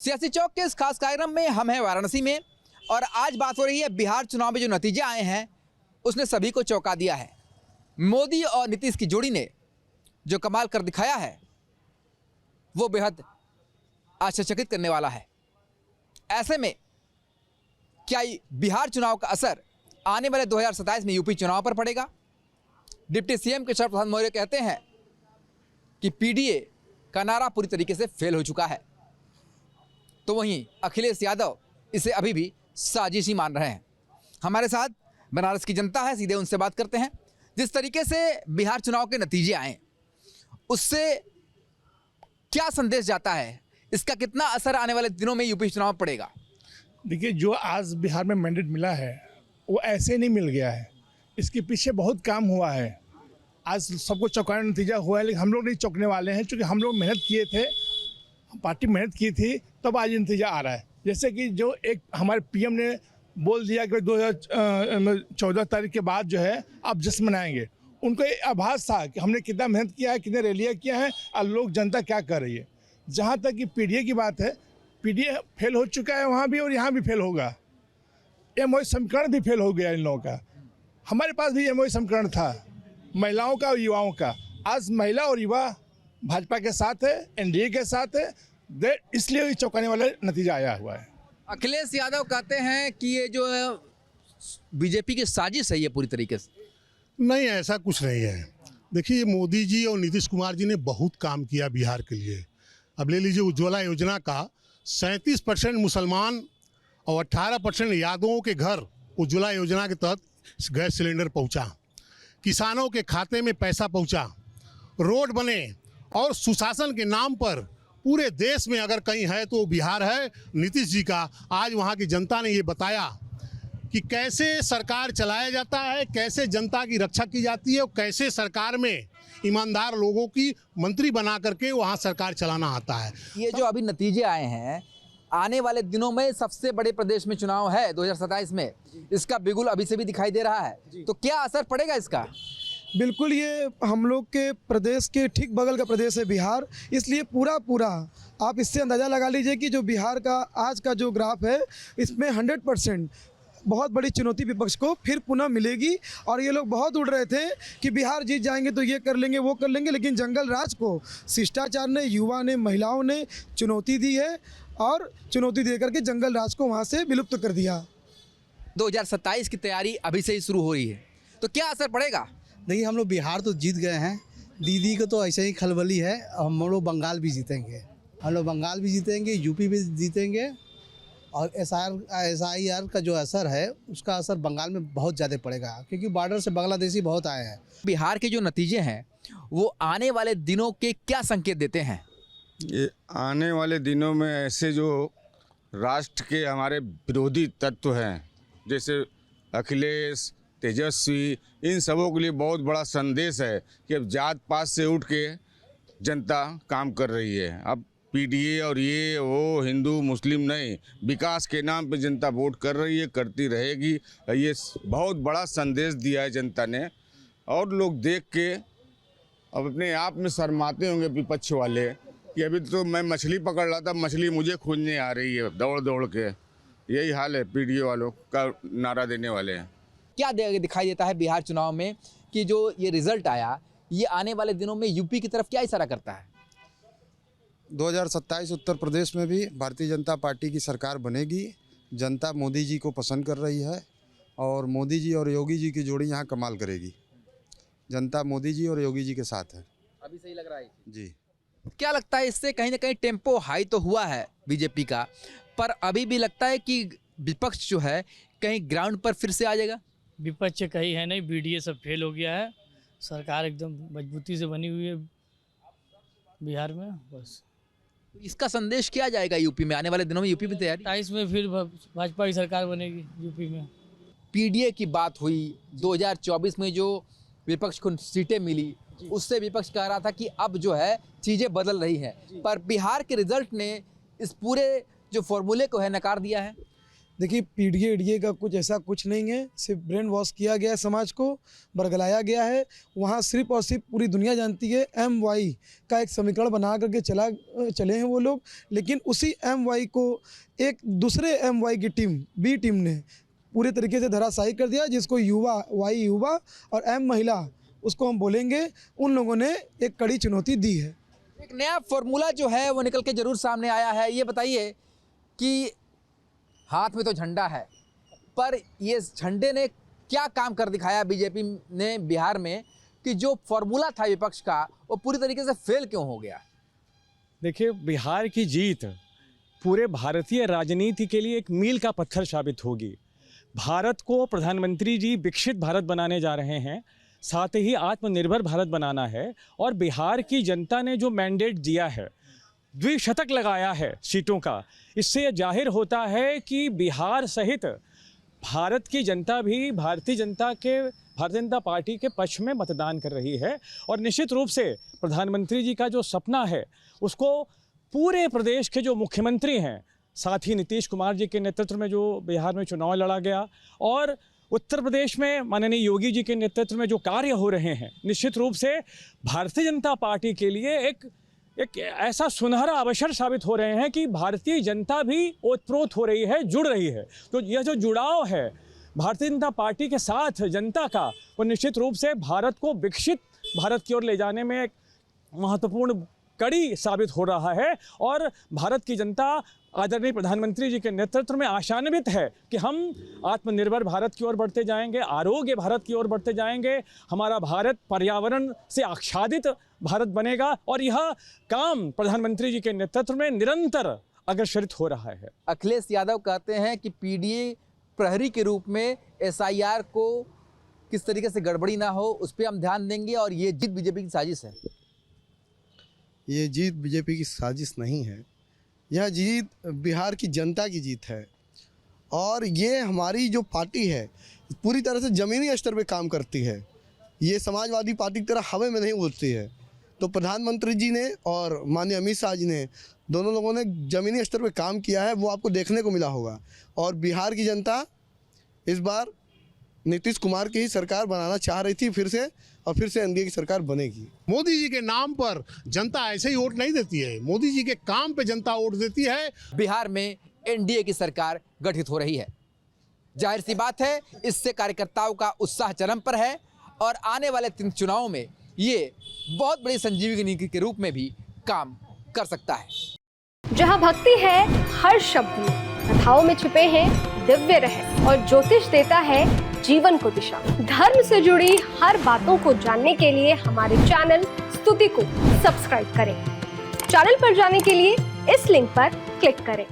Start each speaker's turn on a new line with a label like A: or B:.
A: सियासी चौक के इस खास कार्यक्रम में हम हैं वाराणसी में और आज बात हो रही है बिहार चुनाव में जो नतीजे आए हैं उसने सभी को चौंका दिया है। मोदी और नीतीश की जोड़ी ने जो कमाल कर दिखाया है वो बेहद आश्चर्यचकित करने वाला है। ऐसे में क्या बिहार चुनाव का असर आने वाले 2027 में यूपी चुनाव पर पड़ेगा? डिप्टी सीएम के शरद प्रसाद मौर्य कहते हैं कि पीडीए का नारा पूरी तरीके से फेल हो चुका है, तो वहीं अखिलेश यादव इसे अभी भी साजिश ही मान रहे हैं। हमारे साथ बनारस की जनता है, सीधे उनसे बात करते हैं। जिस तरीके से बिहार चुनाव के नतीजे आए उससे क्या संदेश जाता है, इसका कितना असर आने वाले दिनों में यूपी चुनाव पड़ेगा?
B: देखिए, जो आज बिहार में मैंडेट मिला है वो ऐसे नहीं मिल गया है, इसके पीछे बहुत काम हुआ है। आज सबको चौंकाने नतीजा हुआ है, लेकिन हम लोग नहीं चौंकने वाले हैं, क्योंकि हम लोग मेहनत किए थे, पार्टी मेहनत की थी, तब आज नतीजा आ रहा है। जैसे कि जो एक हमारे पीएम ने बोल दिया कि 2014 तारीख के बाद जो है आप जश्न मनाएंगे, उनको ये आभास था कि हमने कितना मेहनत किया है, कितने रैलियाँ किया है और लोग जनता क्या कर रही है। जहाँ तक कि पीडीए की बात है, पीडीए फेल हो चुका है वहाँ भी और यहाँ भी फेल होगा। एमओयू समीकरण भी फेल हो गया इन लोगों का। हमारे पास भी एमओयू समीकरण था महिलाओं का और युवाओं का। आज महिला और युवा भाजपा के साथ है, एनडीए के साथ है, इसलिए ये चौंकाने वाला नतीजा आया हुआ है।
A: अखिलेश यादव कहते हैं कि ये जो है बीजेपी की साजिश है ये पूरी तरीके से।
C: नहीं, ऐसा कुछ नहीं है। देखिए, मोदी जी और नीतीश कुमार जी ने बहुत काम किया बिहार के लिए। अब ले लीजिए उज्ज्वला योजना का 37% मुसलमान और 18% यादवों के घर उज्ज्वला योजना के तहत गैस सिलेंडर पहुंचा, किसानों के खाते में पैसा पहुंचा, रोड बने और सुशासन के नाम पर पूरे देश में अगर कहीं है तो बिहार है नीतीश जी का। आज वहाँ की जनता ने ये बताया कि कैसे सरकार चलाया जाता है, कैसे जनता की रक्षा की जाती है और कैसे सरकार में ईमानदार लोगों की मंत्री बना करके वहाँ सरकार चलाना आता है।
A: ये जो अभी नतीजे आए हैं, आने वाले दिनों में सबसे बड़े प्रदेश में चुनाव है 2027 में, इसका बिगुल अभी से भी दिखाई दे रहा है, तो क्या असर पड़ेगा इसका?
D: बिल्कुल, ये हम लोग के प्रदेश के ठीक बगल का प्रदेश है बिहार, इसलिए पूरा आप इससे अंदाज़ा लगा लीजिए कि जो बिहार का आज का जो ग्राफ है इसमें 100% बहुत बड़ी चुनौती विपक्ष को फिर पुनः मिलेगी। और ये लोग बहुत उड़ रहे थे कि बिहार जीत जाएंगे तो ये कर लेंगे वो कर लेंगे, लेकिन जंगल राज को शिष्टाचार ने, युवा ने, महिलाओं ने चुनौती दी है और चुनौती दे करके जंगल राज को वहाँ से विलुप्त कर दिया।
A: 2027 की तैयारी अभी से ही शुरू हो रही है, तो क्या असर पड़ेगा?
E: देखिए, हम लोग बिहार तो जीत गए हैं, दीदी को तो ऐसे ही खलबली है। हम लोग बंगाल भी जीतेंगे, यूपी भी जीतेंगे और SIR का जो असर है उसका असर बंगाल में बहुत ज़्यादा पड़ेगा, क्योंकि बॉर्डर से बांग्लादेशी बहुत आए हैं।
A: बिहार के जो नतीजे हैं वो आने वाले दिनों के क्या संकेत देते हैं?
F: ये आने वाले दिनों में ऐसे जो राष्ट्र के हमारे विरोधी तत्व हैं, जैसे अखिलेश, तेजस्वी, इन सबों के लिए बहुत बड़ा संदेश है कि अब जात पात से उठ के जनता काम कर रही है। अब पीडीए और ये वो हिंदू मुस्लिम नहीं, विकास के नाम पे जनता वोट कर रही है, करती रहेगी। ये बहुत बड़ा संदेश दिया है जनता ने और लोग देख के अब अपने आप में शर्माते होंगे विपक्ष वाले कि अभी तो मैं मछली पकड़ रहा था, मछली मुझे खोजने आ रही है दौड़ दौड़ के। यही हाल है पीडीए वालों का, नारा देने वाले हैं।
A: क्या दिखाई देता है बिहार चुनाव में कि जो ये रिजल्ट आया ये आने वाले दिनों में यूपी की तरफ क्या इशारा करता है?
G: 2027 उत्तर प्रदेश में भी भारतीय जनता पार्टी की सरकार बनेगी। जनता मोदी जी को पसंद कर रही है और मोदी जी और योगी जी की जोड़ी यहाँ कमाल करेगी। जनता मोदी जी और योगी जी के साथ है।
A: अभी सही लग रहा है
G: जी।
A: क्या लगता है इससे कहीं ना कहीं टेम्पो हाई तो हुआ है बीजेपी का, पर अभी भी लगता है कि विपक्ष जो है कहीं ग्राउंड पर फिर से आ जाएगा?
H: विपक्ष कहीं है नहीं, बीडीए सब फेल हो गया है, सरकार एकदम मजबूती से बनी हुई है बिहार में। बस
A: इसका संदेश क्या जाएगा यूपी में आने वाले दिनों में? यूपी में तैयारी
H: 27 में फिर भाजपा की सरकार बनेगी यूपी में।
A: पीडीए की बात हुई, 2024 में जो विपक्ष को सीटें मिली उससे विपक्ष कह रहा था कि अब जो है चीज़ें बदल रही हैं, पर बिहार के रिजल्ट ने इस पूरे जो फॉर्मूले को है नकार दिया है।
D: देखिए पीडीए का कुछ नहीं है, सिर्फ ब्रेन वॉश किया गया है, समाज को बरगलाया गया है। वहाँ सिर्फ और सिर्फ पूरी दुनिया जानती है MY का एक समीकरण बना करके चले हैं वो लोग, लेकिन उसी MY को एक दूसरे MY की टीम B टीम ने पूरे तरीके से धराशायी कर दिया, जिसको Y युवा और M महिला उसको हम बोलेंगे, उन लोगों ने एक कड़ी चुनौती दी है।
A: एक नया फॉर्मूला जो है वो निकल के जरूर सामने आया है। ये बताइए कि हाथ में तो झंडा है, पर ये झंडे ने क्या काम कर दिखाया बीजेपी ने बिहार में कि जो फॉर्मूला था विपक्ष का वो पूरी तरीके से फेल क्यों हो गया?
I: देखिए, बिहार की जीत पूरे भारतीय राजनीति के लिए एक मील का पत्थर साबित होगी। भारत को प्रधानमंत्री जी विकसित भारत बनाने जा रहे हैं, साथ ही आत्मनिर्भर भारत बनाना है, और बिहार की जनता ने जो मैंडेट दिया है, द्विशतक लगाया है सीटों का, इससे यह जाहिर होता है कि बिहार सहित भारत की जनता भी भारतीय जनता पार्टी के पक्ष में मतदान कर रही है। और निश्चित रूप से प्रधानमंत्री जी का जो सपना है उसको पूरे प्रदेश के जो मुख्यमंत्री हैं, साथ ही नीतीश कुमार जी के नेतृत्व में जो बिहार में चुनाव लड़ा गया, और उत्तर प्रदेश में माननीय योगी जी के नेतृत्व में जो कार्य हो रहे हैं, निश्चित रूप से भारतीय जनता पार्टी के लिए एक ऐसा सुनहरा अवसर साबित हो रहे हैं कि भारतीय जनता भी ओतप्रोत हो रही है, जुड़ रही है। तो यह जो जुड़ाव है भारतीय जनता पार्टी के साथ जनता का, वो निश्चित रूप से भारत को विकसित भारत की ओर ले जाने में एक महत्वपूर्ण कड़ी साबित हो रहा है। और भारत की जनता आदरणीय प्रधानमंत्री जी के नेतृत्व में आशान्वित है कि हम आत्मनिर्भर भारत की ओर बढ़ते जाएंगे, आरोग्य भारत की ओर बढ़ते जाएंगे, हमारा भारत पर्यावरण से आच्छादित भारत बनेगा, और यह काम प्रधानमंत्री जी के नेतृत्व में निरंतर अग्रसरित हो रहा है।
A: अखिलेश यादव कहते हैं कि पीडीए प्रहरी के रूप में SIR को किस तरीके से गड़बड़ी ना हो उस पर हम ध्यान देंगे, और ये जीत बीजेपी की साजिश है।
E: ये जीत बीजेपी की साजिश नहीं है, यह जीत बिहार की जनता की जीत है। और ये हमारी जो पार्टी है पूरी तरह से ज़मीनी स्तर पे काम करती है। ये समाजवादी पार्टी की तरह हवा में नहीं उड़ती है। तो प्रधानमंत्री जी ने और माननीय अमित शाह जी ने, दोनों लोगों ने ज़मीनी स्तर पे काम किया है, वो आपको देखने को मिला होगा। और बिहार की जनता इस बार नीतीश कुमार की ही सरकार बनाना चाह रही थी फिर से, और फिर से एनडीए की सरकार बनेगी।
C: मोदी जी के नाम पर जनता ऐसे ही वोट नहीं देती है, मोदी जी के काम पे जनता वोट देती है।
A: बिहार में NDA की सरकार गठित हो रही है। जाहिर सी बात है, इससे कार्यकर्ताओं का उत्साह चरम पर है, और आने वाले 3 चुनावों में ये बहुत बड़ी संजीवनी के रूप में भी काम कर सकता है।
J: जहां भक्ति है हर शब्द में, कथाओं में छुपे हैं दिव्य रहस्य, और ज्योतिष देता है जीवन को दिशा। धर्म से जुड़ी हर बातों को जानने के लिए हमारे चैनल स्तुति को सब्सक्राइब करें। चैनल पर जाने के लिए इस लिंक पर क्लिक करें।